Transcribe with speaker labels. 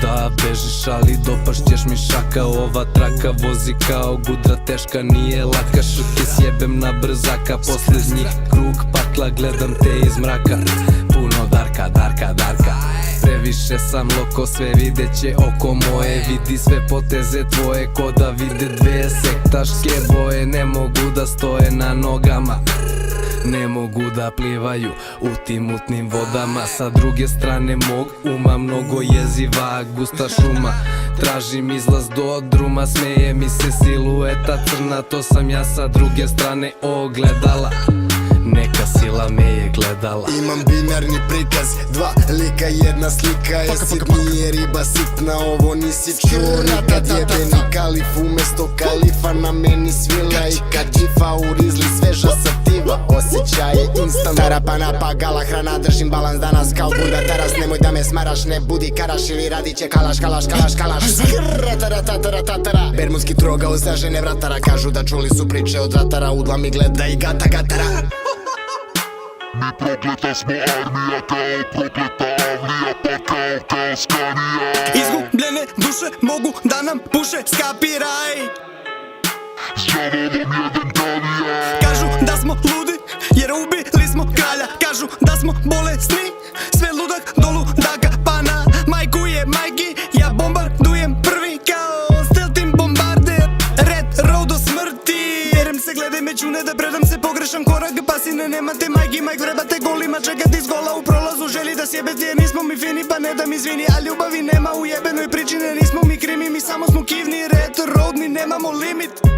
Speaker 1: Da bežiš ali dopašćeš mi šaka. Ova traka vozi kao gudra teška, nije laka. Šuke sjebem na brzaka, posljednji krug pakla, gledam te iz mraka. Puno darka, darka, darka. Previše sam loko, sve videće oko moje. Vidi sve poteze tvoje, ko da vide dve sektaške boje. Ne mogu da stoje na nogama, ne mogu da plivaju u tim mutnim vodama. Sa druge strane mog uma mnogo jeziva gusta šuma. Tražim izlaz do druma, smeje mi se silueta crna. To sam ja sa druge strane ogledala, neka sila me je gledala.
Speaker 2: Imam binarni prikaz, dva lika, jedna slika. Jesi nije riba sitna, ovo nisi čuo nikad. Jebeni kalif umesto kalifa na meni svila. I kad džifa u rizli sveža sativa, osjećaj je instant. Tarapana pa gala hrana, držim balans danas kao bunda taras. Nemoj da me smaraš, ne budi karaš ili radit će kalaš, kalaš, kalaš, kalaš. Skrrataratataratara. Bermudski trogao za žene vratara. Kažu da čuli su priče od ratara, udla mi gleda i gata gatara.
Speaker 3: Mi prokleta smo armija, kao prokleta avlija, pa kao skanija.
Speaker 4: Izgubljene duše mogu da nam puše, skapiraj.
Speaker 3: S džavolom jedan kalija.
Speaker 4: Kažu da smo ludi jer ubili smo kralja. Kažu da smo bolesni, sve ludak do ludaka. Pa na majku je majki, ja bombardujem prvi kao steltim bombarder. Red road do smrti, jerem se gledaj me čune da predam se pogrešan korak. Pasine nemate majki, majk vrebate golima. Čekati iz gola u prolazu, želi da sjebe tije. Nismo mi fini pa ne da mi izvini, a ljubavi nema u jebenoj pričine. Nismo mi krimi, mi samo smo kivni. Red road, mi nemamo limit.